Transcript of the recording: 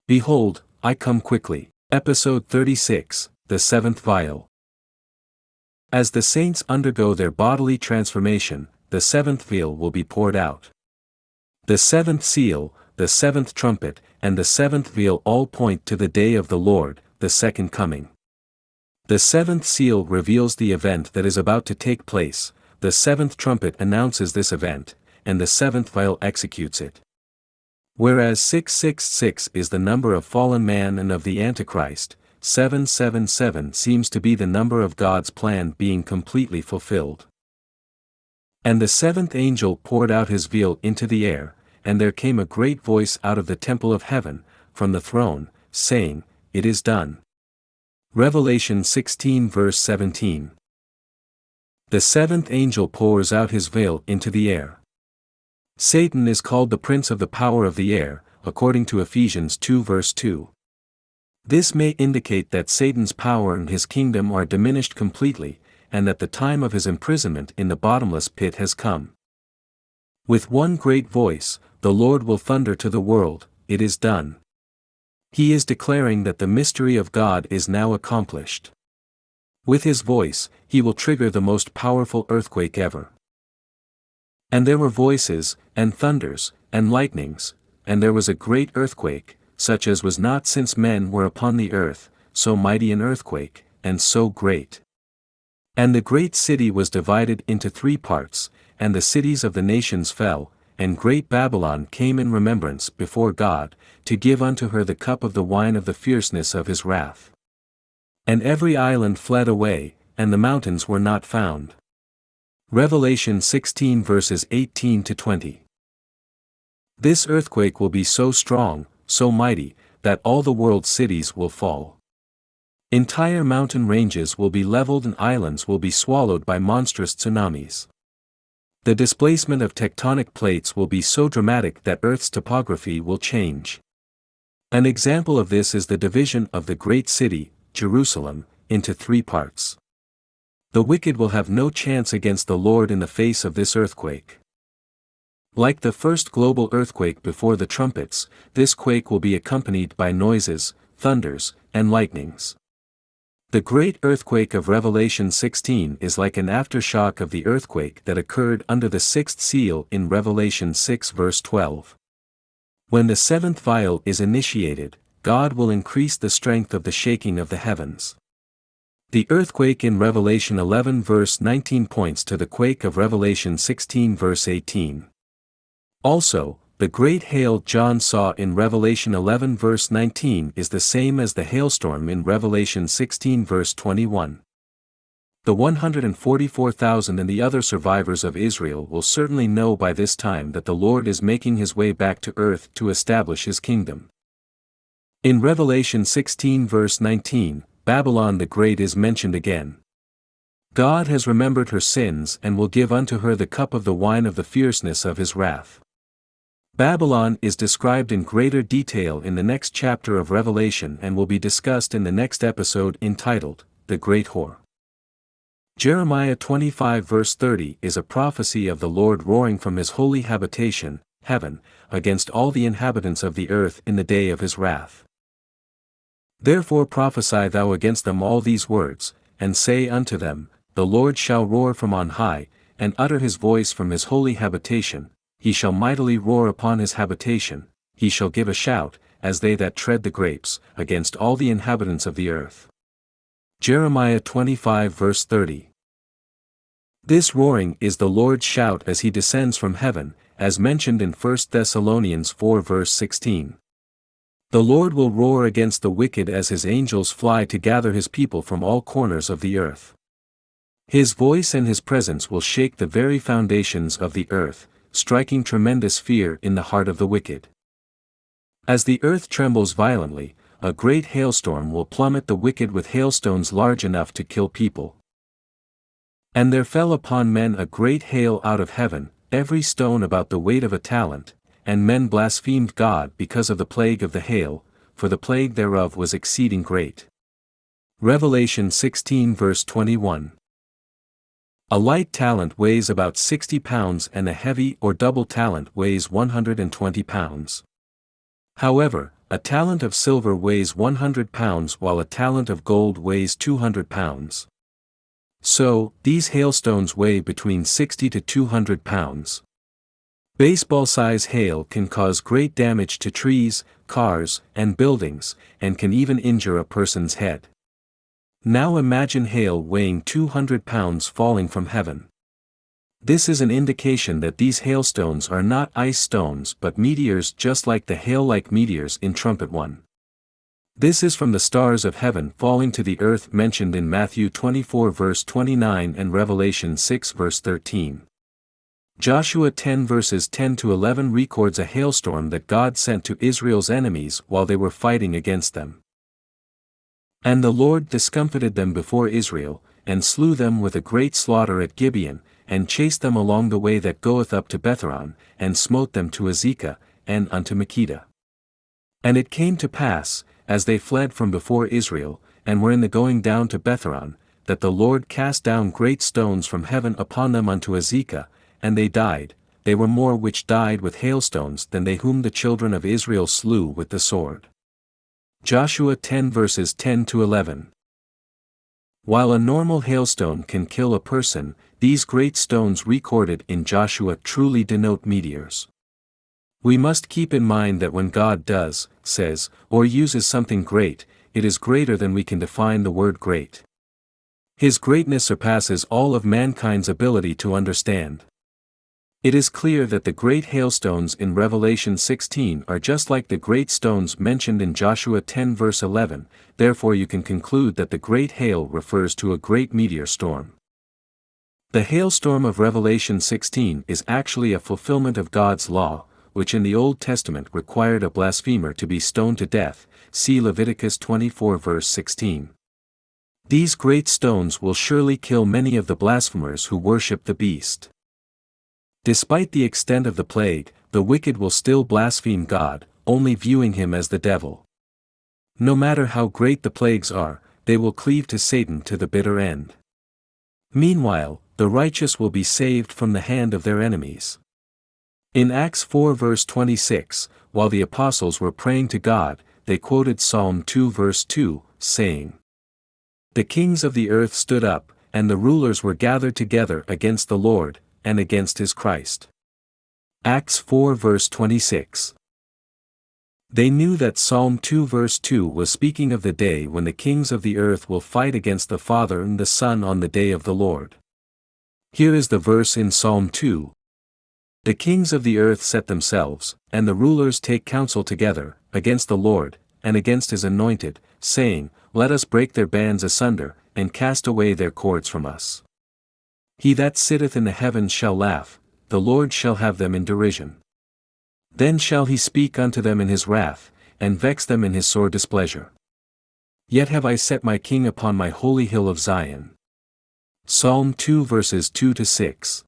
Behold, I come quickly. Episode 36, The Seventh Vial. As the saints undergo their bodily transformation, the seventh vial will be poured out. The seventh seal, the seventh trumpet, and the seventh vial all point to the day of the Lord, the second coming. The seventh seal reveals the event that is about to take place, the seventh trumpet announces this event, and the seventh vial executes it. Whereas 666 is the number of fallen man and of the Antichrist, 777 seems to be the number of God's plan being completely fulfilled. And the seventh angel poured out his vial into the air, and there came a great voice out of the temple of heaven, from the throne, saying, It is done. Revelation 16 verse 17. The seventh angel pours out his vial into the air. Satan is called the prince of the power of the air, according to Ephesians 2 verse 2. This may indicate that Satan's power and his kingdom are diminished completely, and that the time of his imprisonment in the bottomless pit has come. With one great voice, the Lord will thunder to the world, It is done. He is declaring that the mystery of God is now accomplished. With his voice, he will trigger the most powerful earthquake ever. And there were voices, and thunders, and lightnings, and there was a great earthquake, such as was not since men were upon the earth, so mighty an earthquake, and so great. And the great city was divided into 3 parts, and the cities of the nations fell, and great Babylon came in remembrance before God, to give unto her the cup of the wine of the fierceness of his wrath. And every island fled away, and the mountains were not found. Revelation 16 verses 18 to 20. This earthquake will be so strong, so mighty, that all the world's cities will fall. Entire mountain ranges will be leveled and islands will be swallowed by monstrous tsunamis. The displacement of tectonic plates will be so dramatic that Earth's topography will change. An example of this is the division of the great city, Jerusalem, into 3 parts. The wicked will have no chance against the Lord in the face of this earthquake. Like the first global earthquake before the trumpets, this quake will be accompanied by noises, thunders, and lightnings. The great earthquake of Revelation 16 is like an aftershock of the earthquake that occurred under the 6th seal in Revelation 6 verse 12. When the 7th vial is initiated, God will increase the strength of the shaking of the heavens. The earthquake in Revelation 11 verse 19 points to the quake of Revelation 16 verse 18. Also, the great hail John saw in Revelation 11 verse 19 is the same as the hailstorm in Revelation 16 verse 21. The 144,000 and the other survivors of Israel will certainly know by this time that the Lord is making his way back to earth to establish his kingdom. In Revelation 16 verse 19, Babylon the Great is mentioned again. God has remembered her sins and will give unto her the cup of the wine of the fierceness of his wrath. Babylon is described in greater detail in the next chapter of Revelation and will be discussed in the next episode entitled, The Great Whore. Jeremiah 25 verse 30 is a prophecy of the Lord roaring from his holy habitation, heaven, against all the inhabitants of the earth in the day of his wrath. Therefore prophesy thou against them all these words, and say unto them, The Lord shall roar from on high, and utter his voice from his holy habitation, he shall mightily roar upon his habitation, he shall give a shout, as they that tread the grapes, against all the inhabitants of the earth. Jeremiah 25 verse 30. This roaring is the Lord's shout as he descends from heaven, as mentioned in 1 Thessalonians 4 verse 16. The Lord will roar against the wicked as his angels fly to gather his people from all corners of the earth. His voice and his presence will shake the very foundations of the earth, striking tremendous fear in the heart of the wicked. As the earth trembles violently, a great hailstorm will plummet the wicked with hailstones large enough to kill people. And there fell upon men a great hail out of heaven, every stone about the weight of a talent, and men blasphemed God because of the plague of the hail, for the plague thereof was exceeding great. Revelation 16 verse 21. A light talent weighs about 60 pounds and a heavy or double talent weighs 120 pounds. However, A talent of silver weighs 100 pounds while a talent of gold weighs 200 pounds. So, these hailstones weigh between 60 to 200 pounds. Baseball-size hail can cause great damage to trees, cars, and buildings, and can even injure a person's head. Now imagine hail weighing 200 pounds falling from heaven. This is an indication that these hailstones are not ice stones but meteors, just like the hail-like meteors in Trumpet 1. This is from the stars of heaven falling to the earth mentioned in Matthew 24 verse 29 and Revelation 6 verse 13. Joshua 10 verses 10 to 11 records a hailstorm that God sent to Israel's enemies while they were fighting against them. And the Lord discomfited them before Israel, and slew them with a great slaughter at Gibeon, and chased them along the way that goeth up to Betharon, and smote them to Azekah, and unto Makkedah. And it came to pass, as they fled from before Israel, and were in the going down to Betharon, that the Lord cast down great stones from heaven upon them unto Azekah, and they died. They were more which died with hailstones than they whom the children of Israel slew with the sword. Joshua 10 verses 10 to 11. While a normal hailstone can kill a person, these great stones recorded in Joshua truly denote meteors. We must keep in mind that when God does, says, or uses something great, it is greater than we can define the word great. His greatness surpasses all of mankind's ability to understand. It is clear that the great hailstones in Revelation 16 are just like the great stones mentioned in Joshua 10 verse 11, therefore you can conclude that the great hail refers to a great meteor storm. The hailstorm of Revelation 16 is actually a fulfillment of God's law, which in the Old Testament required a blasphemer to be stoned to death, see Leviticus 24 verse 16. These great stones will surely kill many of the blasphemers who worship the beast. Despite the extent of the plague, the wicked will still blaspheme God, only viewing him as the devil. No matter how great the plagues are, they will cleave to Satan to the bitter end. Meanwhile, the righteous will be saved from the hand of their enemies. In Acts 4 verse 26, while the apostles were praying to God, they quoted Psalm 2 verse 2, saying, "The kings of the earth stood up, and the rulers were gathered together against the Lord, and against his Christ." Acts 4 verse 26. They knew that Psalm 2 verse 2 was speaking of the day when the kings of the earth will fight against the Father and the Son on the day of the Lord. Here is the verse in Psalm 2. "The kings of the earth set themselves, and the rulers take counsel together, against the Lord, and against his anointed, saying, Let us break their bands asunder, and cast away their cords from us. He that sitteth in the heavens shall laugh, the Lord shall have them in derision. Then shall he speak unto them in his wrath, and vex them in his sore displeasure. Yet have I set my king upon my holy hill of Zion." Psalm 2 verses 2 to 6.